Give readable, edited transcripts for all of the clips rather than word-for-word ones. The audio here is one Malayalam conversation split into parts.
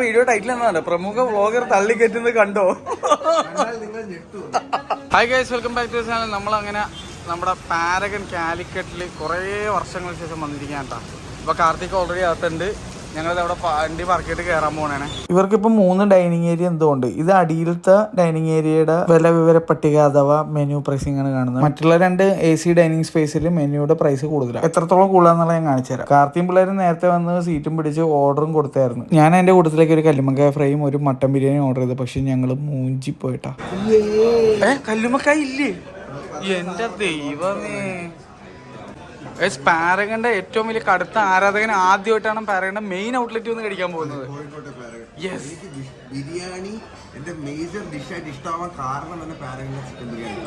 വീഡിയോ ടൈറ്റിൽ എന്നാണ് പ്രമുഖ വ്ളോഗർ തള്ളിക്കറ്റുന്നത് കണ്ടോ? Hi guys, welcome back to channel. നമ്മളങ്ങനെ നമ്മുടെ പാരഗൺ കാലിക്കറ്റിൽ കുറേ വർഷങ്ങൾക്ക് ശേഷം വന്നിരിക്കാൻ കേട്ടോ. ഇപ്പോൾ കാർത്തിക് ഓൾറെഡി അകത്തുണ്ട്. ഞങ്ങളിത് അവിടെ വണ്ടി പാർക്ക് ചെയ്തിട്ട് കയറാൻ പോകണേ. ഇവർക്കിപ്പോൾ 3 ഡൈനിങ് ഏരിയ എന്തുകൊണ്ട് ഇത് അടിയിലത്തെ ഡൈനിങ് ഏരിയയുടെ വില വിവര പട്ടിക അഥവാ മെനു പ്രൈസിംഗ് ആണ് കാണുന്നത്. മറ്റുള്ള 2 AC ഡൈനിങ് സ്പേസിൽ മെനുയുടെ പ്രൈസ് കൂടുതലാണ്. എത്രത്തോളം കൂടുതലാണെന്നുള്ള ഞാൻ കാണിച്ചു തരാം. കാർത്തിയും പിള്ളേരും നേരത്തെ വന്ന് സീറ്റും പിടിച്ച് ഓർഡറും കൊടുത്തായിരുന്നു. ഞാൻ എൻ്റെ കൂട്ടത്തിലേക്ക് ഒരു കല്ലുമ്മക്കായ ഫ്രൈയും ഒരു മട്ടൻ ബിരിയാണി ഓർഡർ ചെയ്തു. പക്ഷെ ഞങ്ങൾ മൂഞ്ചി പോയിട്ടാ. കല്ലുമ്മക്കായ ഇല്ലേ? എന്റെ ദൈവമേ. പാരഗന്റെ ഏറ്റവും വലിയ കടുത്ത ആരാധകൻ ആദ്യമായിട്ടാണ് പാരഗന്റെ മെയിൻ ഔട്ട്ലെറ്റ് വന്ന് കഴിക്കാൻ പോകുന്നത്. ബിരിയാണി എന്റെ മേജർ ഡിഷായിട്ട് ഇഷ്ടമാവാൻ കാരണം തന്നെ പാരഗന്റെ ചിക്കൻ ബിരിയാണി.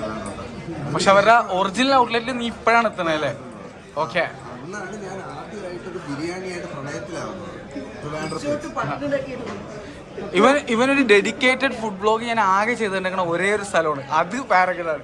പക്ഷെ അവരുടെ ഒറിജിനൽ ഔട്ട്ലെറ്റിൽ നീ ഇപ്പോഴാണ് എത്തണേ അല്ലേ? ഓക്കെ, അന്നാണ് ഞാൻ ആദ്യമായിട്ടൊരു ബിരിയാണിയായിട്ട് പ്രണയത്തിലാവുന്നത്. ഇവനൊരു ഡെഡിക്കേറ്റഡ് ഫുഡ് ബ്ലോഗ് ഞാൻ ആകെ ചെയ്തിട്ടുണ്ടെങ്കിൽ ഒരേ ഒരു സ്ഥലമാണ്, അത് പാരഗനാണ്.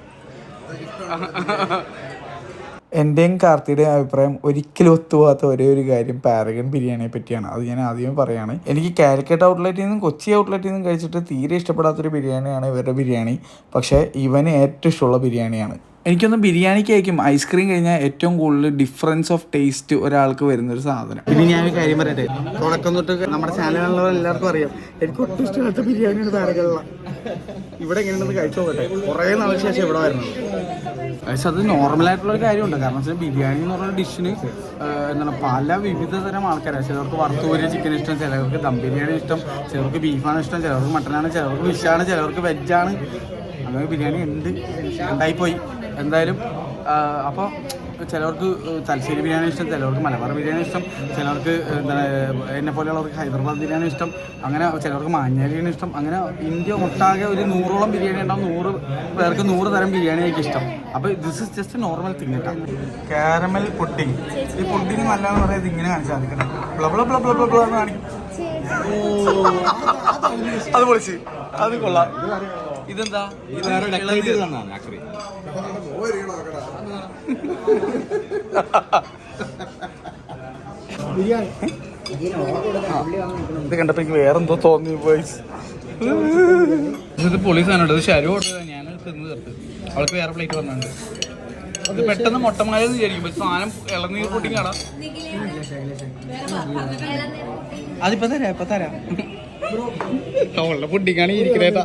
എൻ്റെയും കാർത്തിയുടെയും അഭിപ്രായം ഒരിക്കലും ഒത്തുപോകാത്ത ഒരേ ഒരു കാര്യം പാരഗൺ ബിരിയാണിയെ പറ്റിയാണ്. അത് ഞാൻ ആദ്യമേ പറയാണ്. എനിക്ക് കാലിക്കറ്റ് ഔട്ട്ലെറ്റിൽ നിന്നും കൊച്ചി ഔട്ട്ലെറ്റിൽ നിന്നും കഴിച്ചിട്ട് തീരെ ഇഷ്ടപ്പെടാത്തൊരു ബിരിയാണിയാണ് ഇവരുടെ ബിരിയാണി. പക്ഷേ ഇവന് ഏറ്റവും ഇഷ്ടമുള്ള ബിരിയാണിയാണ്. എനിക്കൊന്ന് ബിരിയാണിക്കായിരിക്കും ഐസ്ക്രീം കഴിഞ്ഞാൽ ഏറ്റവും കൂടുതൽ ഡിഫറൻസ് ഓഫ് ടേസ്റ്റ് ഒരാൾക്ക് വരുന്നൊരു സാധനം. ഇനി ഞാനൊരു കാര്യം പറയട്ടെ, തുടക്കം തൊട്ട് നമ്മുടെ ചാനലിലുള്ള എല്ലാവർക്കും അറിയാം എനിക്ക് ഒട്ടും ഇഷ്ടമില്ലാത്ത ബിരിയാണിയാണ് പാരഗണിലുള്ള. ഇവിടെ എങ്ങനെയുണ്ടെന്ന് കഴിച്ചു നോക്കട്ടെ. കുറേ നാൾക്ക് ശേഷം ഇവിടെ വരുന്നത്. പക്ഷെ അത് നോർമലായിട്ടുള്ളൊരു കാര്യമുണ്ട്. കാരണം വെച്ചാൽ ബിരിയാണി എന്ന് പറഞ്ഞ ഡിഷിന് എന്താണ് പല വിവിധ തരം ആൾക്കാരാണ്. ചിലർക്ക് വറുത്തൂരിയ ചിക്കൻ ഇഷ്ടം, ചിലർക്ക് ദം ബിരിയാണി ഇഷ്ടം, ചിലർക്ക് ബീഫാണ് ഇഷ്ടം, ചിലർക്ക് മട്ടനാണ്, ചിലർക്ക് ഫിഷാണ്, ചിലർക്ക് വെജാണ്. അങ്ങനെ ബിരിയാണി ഉണ്ട്, ഉണ്ടായിപ്പോയി എന്തായാലും. അപ്പോൾ ചിലവർക്ക് തലശ്ശേരി ബിരിയാണി ഇഷ്ടം, ചിലവർക്ക് മലബാർ ബിരിയാണി ഇഷ്ടം, ചിലവർക്ക് എന്താണ് എന്നെ പോലെയുള്ളവർക്ക് ഹൈദരാബാദ് ബിരിയാണി ഇഷ്ടം, അങ്ങനെ ചിലവർക്ക് മാഞ്ഞാലിയാണ് ഇഷ്ടം. അങ്ങനെ ഇന്ത്യ ഒട്ടാകെ ഒരു 100ഓളം ബിരിയാണി ഉണ്ടാവും. 100 പേർക്ക് 100 തരം ബിരിയാണി ആയിരിക്കും ഇഷ്ടം. അപ്പോൾ this is just normal thing കേട്ടോ. Caramel pudding. ഈ പുഡിങ് നല്ലതെന്ന് പറയുന്നത് ഇങ്ങനെ കാണിച്ചാൽ സാധിക്കണം. എന്ന് കാണിക്കും. അത് പൊളിച്ച്, അത് കൊള്ളാം. ഇതെന്താ? ഇത് കണ്ടപ്പോ എനിക്ക് വേറെന്തോ തോന്നി. ഇത് പൊളി സാധനം. ഇത് ശരി ഓർഡർ ചെയ്താൽ ഞാൻ തിന്ന് തീർത്ത്. അവൾക്ക് വേറെ പ്ലേറ്റ് പറഞ്ഞിട്ടുണ്ട്. ഇത് പെട്ടെന്ന് മൊട്ടമാലെന്ന് വിചാരിക്കും, പക്ഷെ സാധനം ഇളനീർ പുഡിങ് കാണാം. അതിപ്പോ തരാം, ഇപ്പൊ തരാം. പുഡിങ്ങാണ് ഇരിക്കണേട്ടാ.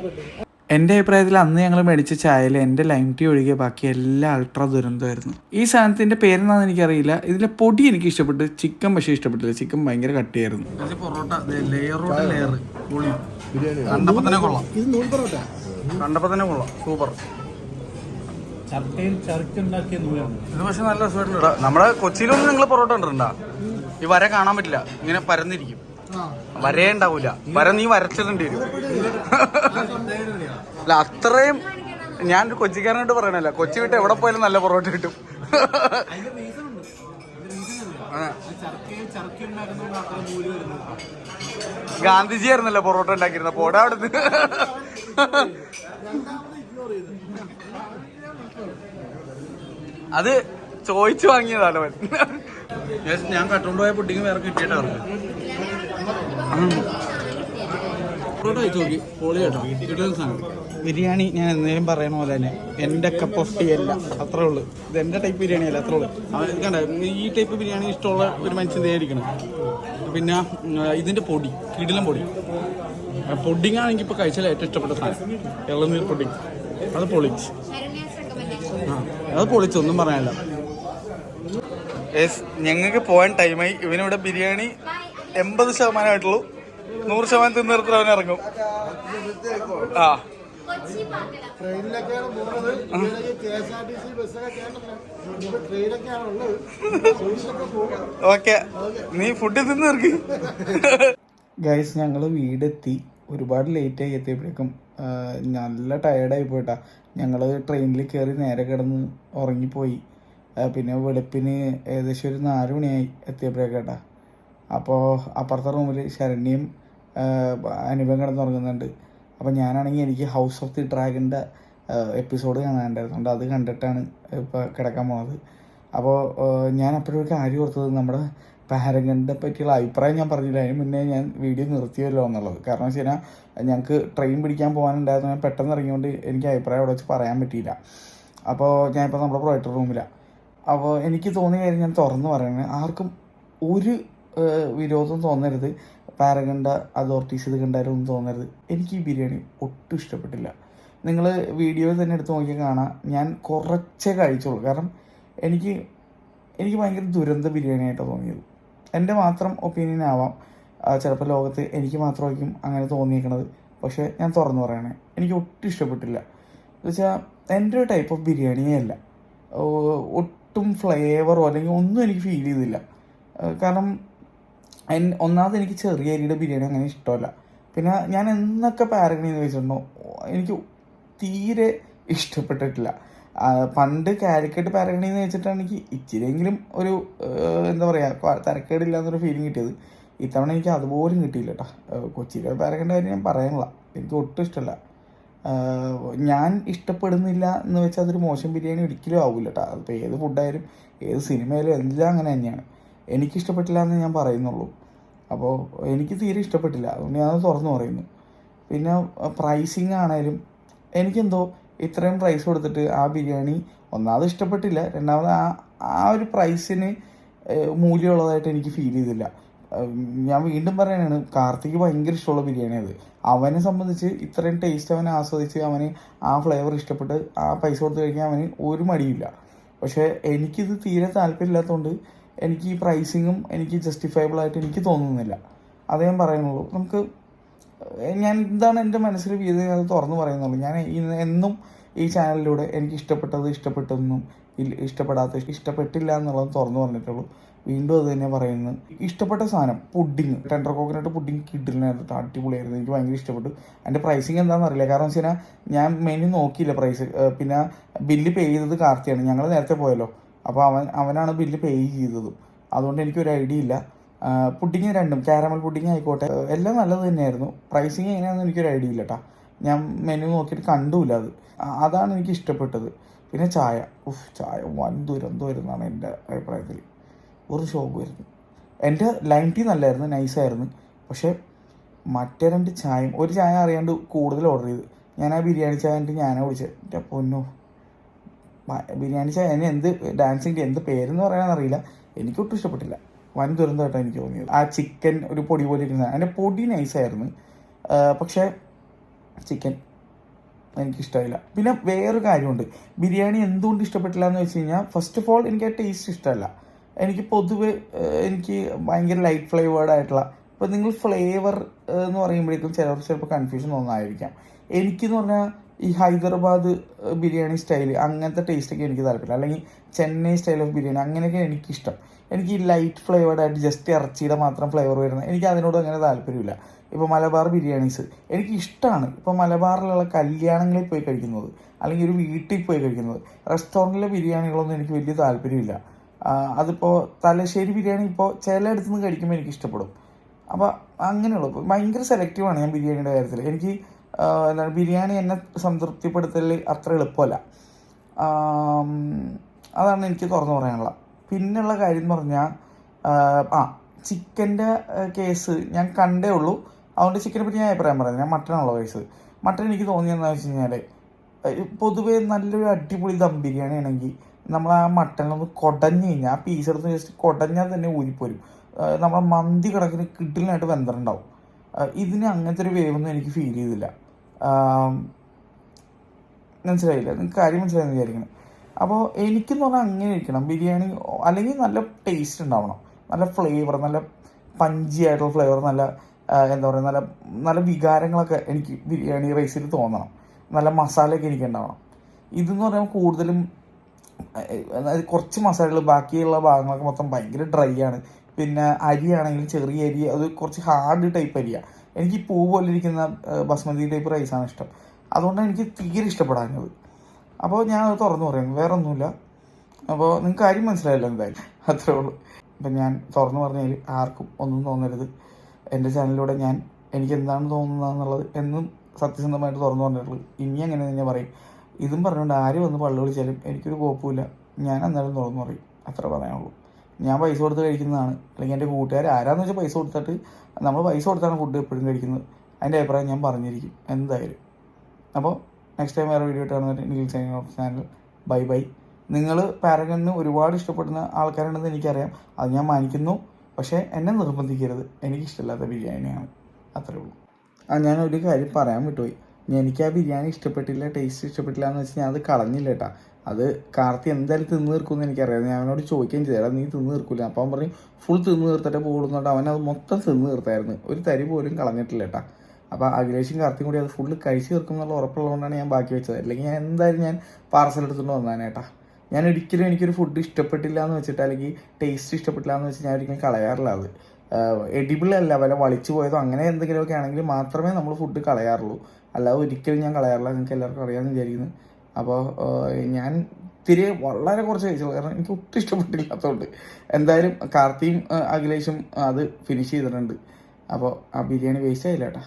എൻ്റെ അഭിപ്രായത്തിൽ അന്ന് ഞങ്ങൾ മേടിച്ച ചായയിൽ എൻ്റെ ലൈം ടീ ഒഴികെ ബാക്കി എല്ലാം അൾട്രാ ദുരന്തമായിരുന്നു. ഈ സാധനത്തിൻ്റെ പേരെന്താണെന്ന് എനിക്കറിയില്ല. ഇതിലെ പൊടി എനിക്ക് ഇഷ്ടപ്പെട്ടു, ചിക്കൻ പക്ഷേ ഇഷ്ടപ്പെട്ടില്ല. ചിക്കൻ ഭയങ്കര കട്ടിയായിരുന്നു. പൊറോട്ട ലെയർ കണ്ടപ്പോ തന്നെ കൊള്ളാം. കണ്ടപ്പോ തന്നെ കൊള്ളാം, സൂപ്പർ. ഇത് പക്ഷെ നല്ല രസമായിട്ടുണ്ട്. നമ്മുടെ കൊച്ചിയിലൊന്നും നിങ്ങൾ പൊറോട്ട കണ്ടിട്ടുണ്ടോ? ഈ വര കാണാൻ പറ്റില്ല, ഇങ്ങനെ പരന്നിരിക്കും. വരേ ഉണ്ടാവൂല, വര നീ വരച്ചിടേണ്ടി വരും. അല്ല അത്രയും, ഞാനൊരു കൊച്ചിക്കാരനായിട്ട് പറയണല്ല, കൊച്ചി വിട്ട് എവിടെ പോയാലും നല്ല പൊറോട്ട കിട്ടും. ഗാന്ധിജി ആയിരുന്നല്ലോ പൊറോട്ട ഉണ്ടാക്കിയിരുന്ന. പോടാ അവിടുന്ന്. അത് ചോദിച്ചു വാങ്ങിയതാണ് അവൻ. ഞാൻ കട്ടുകൊണ്ട് പോയ പുഡിങ് വേറെ കിട്ടിയിട്ടാ പറഞ്ഞു. ബിരിയാണി ഞാൻ എന്തെങ്കിലും പറയണ പോലെ തന്നെ എൻ്റെ കപ്പ് ഓഫ് ടീ അല്ല, അത്രേ ഉള്ളൂ. ഇത് എൻ്റെ ടൈപ്പ് ബിരിയാണി അല്ല, അത്രേ ഉള്ളൂ. കണ്ട ഈ ടൈപ്പ് ബിരിയാണി ഇഷ്ടമുള്ള ഒരു മനുഷ്യൻ തേടിക്കണം. പിന്നെ ഇതിൻ്റെ പൊടി, കിടിലം പൊടി. പുഡിങ് ആണെങ്കിൽ ഇപ്പോൾ കഴിച്ചാൽ ഏറ്റവും ഇഷ്ടപ്പെട്ട സാധനം ഇളനീർ പുഡിങ്. അത് പൊളിച്ച്, അത് പൊളിച്ച്, ഒന്നും പറയാനില്ല. ഞങ്ങൾക്ക് പോകാൻ ടൈമായി. ഇവനിവിടെ ബിരിയാണി 80% ആയിട്ടുള്ളൂ. 100% തിന്നിടത്തിൽ അവൻ ഇറങ്ങും. ആ ഓക്കെ, നീ ഫുഡ് തിന്ന് ഇറങ്ങി. ഗൈസ്, ഞങ്ങൾ വീടെത്തി. ഒരുപാട് ലേറ്റായി എത്തിയപ്പോഴേക്കും നല്ല ടയേർഡായി പോയിട്ടാ. ഞങ്ങൾ ട്രെയിനിൽ കയറി നേരെ കിടന്ന് ഉറങ്ങിപ്പോയി. പിന്നെ വെളുപ്പിന് ഏകദേശം ഒരു 4 മണിയായി എത്തിയപ്പോഴേക്കേട്ടാ. അപ്പോൾ അപ്പുറത്തെ റൂമിൽ ശരണ്യയും അനുപം കിടന്നുറങ്ങുന്നുണ്ട്. അപ്പോൾ ഞാനാണെങ്കിൽ എനിക്ക് ഹൗസ് ഓഫ് ദി ഡ്രാഗൻ്റെ എപ്പിസോഡ് കാണാനുണ്ടായിരുന്നു. അത് കണ്ടിട്ടാണ് ഇപ്പോൾ കിടക്കാൻ പോകുന്നത്. അപ്പോൾ ഞാൻ അപ്പോഴൊരു കാര്യം ഓർത്തത്, നമ്മുടെ പാരഗണിനെ പറ്റിയുള്ള അഭിപ്രായം ഞാൻ പറഞ്ഞില്ല. അതിന് മുന്നേ ഞാൻ വീഡിയോ നിർത്തിയല്ലോ എന്നുള്ളത്. കാരണം വെച്ച് കഴിഞ്ഞാൽ ഞങ്ങൾക്ക് ട്രെയിൻ പിടിക്കാൻ പോകാനുണ്ടായിരുന്നു. ഞാൻ പെട്ടെന്ന് ഇറങ്ങിയോണ്ട് എനിക്ക് അഭിപ്രായം അവിടെ വെച്ച് പറയാൻ പറ്റിയില്ല. അപ്പോൾ ഞാനിപ്പോൾ നമ്മുടെ പ്രൊജക്ടർ റൂമിലാണ്. അപ്പോൾ എനിക്ക് തോന്നിയ കാര്യം ഞാൻ തുറന്ന് പറയുന്നത്, ആർക്കും ഒരു വിരോധം തോന്നരുത്. പാരഗണിൻ്റെ അതോറിറ്റീസ് ഇത് കണ്ടാലും ഒന്നും തോന്നരുത്. എനിക്ക് ഈ ബിരിയാണി ഒട്ടും ഇഷ്ടപ്പെട്ടില്ല. നിങ്ങൾ വീഡിയോയിൽ തന്നെ എടുത്ത് നോക്കിയാൽ കാണാം, ഞാൻ കുറച്ചേ കഴിച്ചുള്ളൂ. കാരണം എനിക്ക് ഭയങ്കര ദുരന്ത ബിരിയാണിയായിട്ടാണ് തോന്നിയത്. എൻ്റെ മാത്രം ഒപ്പീനിയൻ ആവാം, ചിലപ്പോൾ ലോകത്ത് എനിക്ക് മാത്രമായിരിക്കും അങ്ങനെ തോന്നിയിരിക്കണത്. പക്ഷേ ഞാൻ തുറന്നു പറയണേ, എനിക്ക് ഒട്ടും ഇഷ്ടപ്പെട്ടില്ല. എന്ന് വെച്ചാൽ എൻ്റെ ഒരു ടൈപ്പ് ഓഫ് ബിരിയാണിയേ അല്ല. ഒട്ടും ഫ്ലേവറോ അല്ലെങ്കിൽ ഒന്നും എനിക്ക് ഫീൽ ചെയ്തില്ല. കാരണം ഒന്നാമത് എനിക്ക് ചെറിയ അരിയുടെ ബിരിയാണി അങ്ങനെ ഇഷ്ടമല്ല. പിന്നെ ഞാൻ എന്നൊക്കെ പാരഗണിന്ന് വെച്ചിട്ടുണ്ടോ, എനിക്ക് തീരെ ഇഷ്ടപ്പെട്ടിട്ടില്ല. പണ്ട് കാലിക്കറ്റ് പാരഗണിന്ന് വെച്ചിട്ടാണ് എനിക്ക് ഇച്ചിരിയെങ്കിലും ഒരു എന്താ പറയുക തരക്കേടില്ല എന്നൊരു ഫീലിംഗ് കിട്ടിയത്. ഇത്തവണ എനിക്ക് അതുപോലും കിട്ടിയില്ല കേട്ടോ. കൊച്ചിയിലെ പാരഗണിൻ്റെ കാര്യം ഞാൻ പറയാനില്ല, എനിക്ക് ഒട്ടും ഇഷ്ടമല്ല. ഞാൻ ഇഷ്ടപ്പെടുന്നില്ല എന്ന് വെച്ചാൽ അതൊരു മോശം ബിരിയാണി ഒരിക്കലും ആവില്ല കേട്ടോ. അതിപ്പോൾ ഏത് ഫുഡായാലും ഏത് സിനിമയിലും എല്ലാം അങ്ങനെ തന്നെയാണ്. എനിക്കിഷ്ടപ്പെട്ടില്ല എന്ന് ഞാൻ പറയുന്നുള്ളൂ. അപ്പോൾ എനിക്ക് തീരെ ഇഷ്ടപ്പെട്ടില്ല, അതുകൊണ്ട് ഞാനത് തുറന്നു പറയുന്നു. പിന്നെ പ്രൈസിങ് ആണേലും എനിക്കെന്തോ ഇത്രയും പ്രൈസ് കൊടുത്തിട്ട് ആ ബിരിയാണി ഒന്നാമത് ഇഷ്ടപ്പെട്ടില്ല, രണ്ടാമത് ആ ഒരു പ്രൈസിന് മൂല്യമുള്ളതായിട്ട് എനിക്ക് ഫീൽ ചെയ്തില്ല. ഞാൻ വീണ്ടും പറയാനാണ്, കാർത്തിക്ക് ഭയങ്കര ഇഷ്ടമുള്ള ബിരിയാണി അത്. അവനെ സംബന്ധിച്ച് ഇത്രയും ടേസ്റ്റ് അവനെ ആസ്വദിച്ച് അവന് ആ ഫ്ലേവർ ഇഷ്ടപ്പെട്ട് ആ പൈസ കൊടുത്ത് കഴിക്കാൻ അവന് ഒരു മടിയില്ല. പക്ഷേ എനിക്കിത് തീരെ താല്പര്യമില്ലാത്തതുകൊണ്ട് എനിക്ക് ഈ പ്രൈസിങ്ങും എനിക്ക് ജസ്റ്റിഫയബിൾ ആയിട്ട് എനിക്ക് തോന്നുന്നില്ല. അതേ ഞാൻ പറയുന്നുള്ളൂ. ഞാൻ എന്താണ് എൻ്റെ മനസ്സിൽ വീട് അത് തുറന്നു പറയുന്നുള്ളൂ. ഞാൻ എന്നും ഈ ചാനലിലൂടെ എനിക്ക് ഇഷ്ടപ്പെട്ടതെന്നും ഇഷ്ടപ്പെട്ടില്ല എന്നുള്ളത് തുറന്നു പറഞ്ഞിട്ടുള്ളൂ. വീണ്ടും അത് തന്നെ പറയുന്നത്. ഇഷ്ടപ്പെട്ട സാധനം പുഡിങ്, ടെൻഡർ കോക്കനട്ട് പുഡിങ് കിഡിലിനായിരുന്നു, അടിപൊളിയായിരുന്നു, എനിക്ക് ഭയങ്കര ഇഷ്ടപ്പെട്ടു. അതിൻ്റെ പ്രൈസിങ് എന്താണെന്ന് അറിയില്ല, കാരണം വെച്ച് കഴിഞ്ഞാൽ ഞാൻ മെനു നോക്കിയില്ല പ്രൈസ്. പിന്നെ ബില്ല് പേ ചെയ്തത് കാർത്തിയാണ്, ഞങ്ങൾ നേരത്തെ പോയല്ലോ. അപ്പോൾ അവനാണ് ബില്ല് പേ ചെയ്തതും, അതുകൊണ്ട് എനിക്കൊരു ഐഡിയ ഇല്ല. പുഡിങ് രണ്ടും കാരമൽ പുഡിങ് ആയിക്കോട്ടെ എല്ലാം നല്ലത് തന്നെയായിരുന്നു. പ്രൈസിങ് എങ്ങനെയാണെന്ന് എനിക്കൊരു ഐഡിയ ഇല്ല കേട്ടോ. ഞാൻ മെനു നോക്കിയിട്ട് കണ്ടുമില്ല. അതാണ് എനിക്ക് ഇഷ്ടപ്പെട്ടത്. പിന്നെ ചായ വൻ ദുരന്തമായിരുന്നാണ് എൻ്റെ അഭിപ്രായത്തിൽ. ഒരു ഷോപ്പായിരുന്നു. എൻ്റെ ലൈം ടീ നല്ലായിരുന്നു, നൈസായിരുന്നു. പക്ഷേ മറ്റേ രണ്ട് ചായയും, ഒരു ചായ അറിയാണ്ട് കൂടുതൽ ഓർഡർ ചെയ്ത് ഞാൻ ആ ബിരിയാണി ചായ എന്നിട്ട് ഞാനാ വിളിച്ചത്. എൻ്റെ പൊന്നോ, ബിരിയാണി ചായ എന്നെ എന്ത് പേരെന്ന് പറയാനറിയില്ല, എനിക്കൊട്ടും ഇഷ്ടപ്പെട്ടില്ല. വൻ ദുരന്തമായിട്ടാണ് എനിക്ക് തോന്നിയത്. ആ ചിക്കൻ ഒരു പൊടി പോലെ ഇരുന്ന, അതിൻ്റെ പൊടി നൈസായിരുന്നു, പക്ഷേ ചിക്കൻ എനിക്കിഷ്ടമായില്ല. പിന്നെ വേറൊരു കാര്യമുണ്ട്, ബിരിയാണി എന്തുകൊണ്ട് ഇഷ്ടപ്പെട്ടില്ല എന്ന് വെച്ച് കഴിഞ്ഞാൽ, ഫസ്റ്റ് ഓഫ് ഓൾ എനിക്ക് ആ ടേസ്റ്റ് ഇഷ്ടമല്ല. എനിക്ക് പൊതുവെ എനിക്ക് ഭയങ്കര ലൈറ്റ് ഫ്ലേവേർഡ് ആയിട്ടുള്ള, ഇപ്പോൾ നിങ്ങൾ ഫ്ലേവർ എന്ന് പറയുമ്പോഴേക്കും ചിലപ്പോൾ കൺഫ്യൂഷൻ ഒന്നായിരിക്കാം. എനിക്കെന്ന് പറഞ്ഞാൽ ഈ ഹൈദരാബാദ് ബിരിയാണി സ്റ്റൈല് അങ്ങനത്തെ ടേസ്റ്റൊക്കെ എനിക്ക് താല്പര്യം, അല്ലെങ്കിൽ ചെന്നൈ സ്റ്റൈൽ ഓഫ് ബിരിയാണി അങ്ങനെയൊക്കെ എനിക്കിഷ്ടം. എനിക്ക് ഈ ലൈറ്റ് ഫ്ലേവേർഡ് ആയിട്ട് ജസ്റ്റ് ഇറച്ചിയുടെ മാത്രം ഫ്ലേവർ വരുന്നത് എനിക്ക് അതിനോട് അങ്ങനെ താല്പര്യമില്ല. ഇപ്പോൾ മലബാർ ബിരിയാണീസ് എനിക്ക് ഇഷ്ടമാണ്. ഇപ്പോൾ മലബാറിലുള്ള കല്യാണങ്ങളിൽ പോയി കഴിക്കുന്നത്, അല്ലെങ്കിൽ ഒരു വീട്ടിൽ പോയി കഴിക്കുന്നത്, റെസ്റ്റോറൻറ്റിലെ ബിരിയാണികളൊന്നും എനിക്ക് വലിയ താല്പര്യമില്ല. അതിപ്പോൾ തലശ്ശേരി ബിരിയാണി ഇപ്പോൾ ചിലയിടത്തു നിന്ന് കഴിക്കുമ്പോൾ എനിക്ക് ഇഷ്ടപ്പെടും. അപ്പോൾ അങ്ങനെയുള്ളൂ. ഭയങ്കര സെലക്റ്റീവാണ് ഞാൻ ബിരിയാണിയുടെ കാര്യത്തിൽ. എനിക്ക് എന്താണ് ബിരിയാണി എന്നെ സംതൃപ്തിപ്പെടുത്തൽ അത്ര എളുപ്പമല്ല. അതാണ് എനിക്ക് തുറന്നു പറയാനുള്ളത്. പിന്നെയുള്ള കാര്യം എന്ന് പറഞ്ഞാൽ ചിക്കൻ്റെ കേസ് ഞാൻ കണ്ടേ ഉള്ളൂ, അതുകൊണ്ട് ചിക്കനെ പറ്റി ഞാൻ അഭിപ്രായം പറയുന്നത്. ഞാൻ മട്ടനുള്ള കേസ്, മട്ടൻ എനിക്ക് തോന്നിയെന്ന് വെച്ച് കഴിഞ്ഞാൽ പൊതുവേ നല്ലൊരു അടിപൊളി ദം ബിരിയാണി ആണെങ്കിൽ നമ്മൾ ആ മട്ടനൊന്ന് കുടഞ്ഞു കഴിഞ്ഞാൽ, ആ പീസ് എടുത്ത് ജസ്റ്റ് കുടഞ്ഞാൽ തന്നെ ഊരിപ്പോരും. നമ്മളെ മന്തി കിടക്കിന് കിഡിലിനായിട്ട് വെന്തറുണ്ടാവും. ഇതിന് അങ്ങനത്തെ ഒരു വേവൊന്നും എനിക്ക് ഫീൽ ചെയ്തില്ല. മനസ്സിലായില്ല, നിങ്ങൾക്ക് കാര്യം മനസ്സിലായെന്ന് വിചാരിക്കണം. അപ്പോൾ എനിക്കെന്ന് പറഞ്ഞാൽ അങ്ങനെ ഇരിക്കണം ബിരിയാണി, അല്ലെങ്കിൽ നല്ല ടേസ്റ്റ് ഉണ്ടാവണം, നല്ല ഫ്ലേവർ, നല്ല പഞ്ചി ആയിട്ടുള്ള ഫ്ലേവർ, നല്ല എന്താ പറയുക, നല്ല വികാരങ്ങളൊക്കെ എനിക്ക് ബിരിയാണി റൈസിൽ തോന്നണം, നല്ല മസാലയൊക്കെ എനിക്ക് ഉണ്ടാവണം. ഇതെന്ന് പറയുമ്പോൾ കൂടുതലും കുറച്ച് മസാലകൾ, ബാക്കിയുള്ള ഭാഗങ്ങളൊക്കെ മൊത്തം ഭയങ്കര ഡ്രൈ ആണ്. പിന്നെ അരിയാണെങ്കിലും ചെറിയ അരി, അത് കുറച്ച് ഹാർഡ് ടൈപ്പ് അരിയാണ്. എനിക്ക് ഈ പൂ പോലെ ഇരിക്കുന്ന ബസ്മതി ടൈപ്പ് റൈസാണ് ഇഷ്ടം, അതുകൊണ്ടാണ് എനിക്ക് തീരെ ഇഷ്ടപ്പെടാഞ്ഞത്. അപ്പോൾ ഞാൻ അത് തുറന്നു പറയുന്നു, വേറെ ഒന്നുമില്ല. അപ്പോൾ നിങ്ങൾക്ക് കാര്യം മനസ്സിലായല്ലോ എന്തായാലും, അത്രേ ഉള്ളൂ. അപ്പം ഞാൻ തുറന്നു പറഞ്ഞാൽ ആർക്കും ഒന്നും തോന്നരുത്. എൻ്റെ ചാനലിലൂടെ എനിക്ക് എന്താണ് തോന്നുന്നതെന്നുള്ളത് എന്നും സത്യസന്ധമായിട്ട് തുറന്നു പറഞ്ഞിട്ടുള്ളത്. ഇനി അങ്ങനെ തന്നെ പറയും. ഇതും പറഞ്ഞുകൊണ്ട് ആരും വന്ന് പള്ളി വിളിച്ചാലും എനിക്കൊരു കുഴപ്പമില്ല, ഞാൻ എന്നാലും തുറന്നു പറയും, അത്ര പറയാനുള്ളൂ. ഞാൻ പൈസ കൊടുത്ത് കഴിക്കുന്നതാണ്, അല്ലെങ്കിൽ എൻ്റെ കൂട്ടുകാർ ആരാന്ന് വെച്ചാൽ പൈസ കൊടുത്തിട്ട് നമ്മൾ പൈസ കൊടുത്താണ് ഫുഡ് എപ്പോഴും കഴിക്കുന്നത്. അതിൻ്റെ അഭിപ്രായം ഞാൻ പറഞ്ഞിരിക്കും എന്തായാലും. അപ്പോൾ നെക്സ്റ്റ് ടൈം വേറെ വീഡിയോ ഇട്ടാണെന്നിട്ട് Nikhil signing off channel. Bye bye. നിങ്ങൾ പാരഗണിന് ഒരുപാട് ഇഷ്ടപ്പെടുന്ന ആൾക്കാരുണ്ടെന്ന് എനിക്കറിയാം, അത് ഞാൻ മാനിക്കുന്നു. പക്ഷേ എന്നെ നിർബന്ധിക്കരുത്, എനിക്കിഷ്ടമില്ലാത്ത ബിരിയാണിയാണ്, അത്രേ ഉള്ളൂ. ഞാനൊരു കാര്യം പറയാൻ വിട്ടുപോയി. എനിക്ക് ആ ബിരിയാണി ഇഷ്ടപ്പെട്ടില്ല, ടേസ്റ്റ് ഇഷ്ടപ്പെട്ടില്ല എന്ന് വെച്ചാൽ ഞാൻ അത് കളഞ്ഞില്ല കേട്ടോ. അത് കാർത്തി എന്തായാലും തിന്ന് തീർക്കുമെന്ന് എനിക്കറിയാം. ഞാൻ അവനോട് ചോദിക്കുകയും ചെയ്തേടാ നീ തിന്ന് തീർക്കില്ല, അപ്പം അവൻ പറയും ഫുൾ തിന്ന് തീർത്തിട്ട് പോകുന്നുണ്ട്. അവനത് മൊത്തം തിന്ന് തീർത്തായിരുന്നു, ഒരു തരി പോലും കളഞ്ഞിട്ടില്ല കേട്ടോ. അപ്പോൾ അഖിലേഷും കാർത്തിയും കൂടി അത് ഫുള്ള് കഴിച്ച് തീർക്കും എന്നുള്ള ഉറപ്പുള്ളതുകൊണ്ടാണ് ഞാൻ ബാക്കി വെച്ചത്. അല്ലെങ്കിൽ ഞാൻ എന്തായാലും ഞാൻ പാർസൽ എടുത്തുകൊണ്ട് വന്നേനെ കേട്ടാ. ഞാൻ ഒരിക്കലും എനിക്കൊരു ഫുഡ് ഇഷ്ടപ്പെട്ടില്ല എന്ന് വെച്ചിട്ട്, അല്ലെങ്കിൽ ടേസ്റ്റ് ഇഷ്ടപ്പെട്ടില്ല എന്ന് വെച്ചാൽ ഞാൻ ഒരിക്കലും കളയാറില്ല. അത് എഡിബിൾ അല്ല, വല്ല വളിച്ചു പോയതോ അങ്ങനെ എന്തെങ്കിലുമൊക്കെ ആണെങ്കിൽ മാത്രമേ നമ്മൾ ഫുഡ് കളയാറുള്ളൂ, അല്ലാതെ ഒരിക്കലും ഞാൻ കളയാറില്ല. നിങ്ങൾക്ക് എല്ലാവർക്കും അറിയാമെന്ന് വിചാരിക്കുന്നു. അപ്പോൾ ഞാൻ തിരികെ വളരെ കുറച്ച് കഴിച്ചുള്ളൂ, കാരണം എനിക്ക് ഒട്ടും ഇഷ്ടപ്പെട്ടില്ലാത്തതുകൊണ്ട്. എന്തായാലും കാർത്തിയും അഖിലേഷും അത് ഫിനിഷ് ചെയ്തിട്ടുണ്ട്. അപ്പോൾ ആ ബിരിയാണി വേസ്റ്റ് ആയില്ല കേട്ടോ.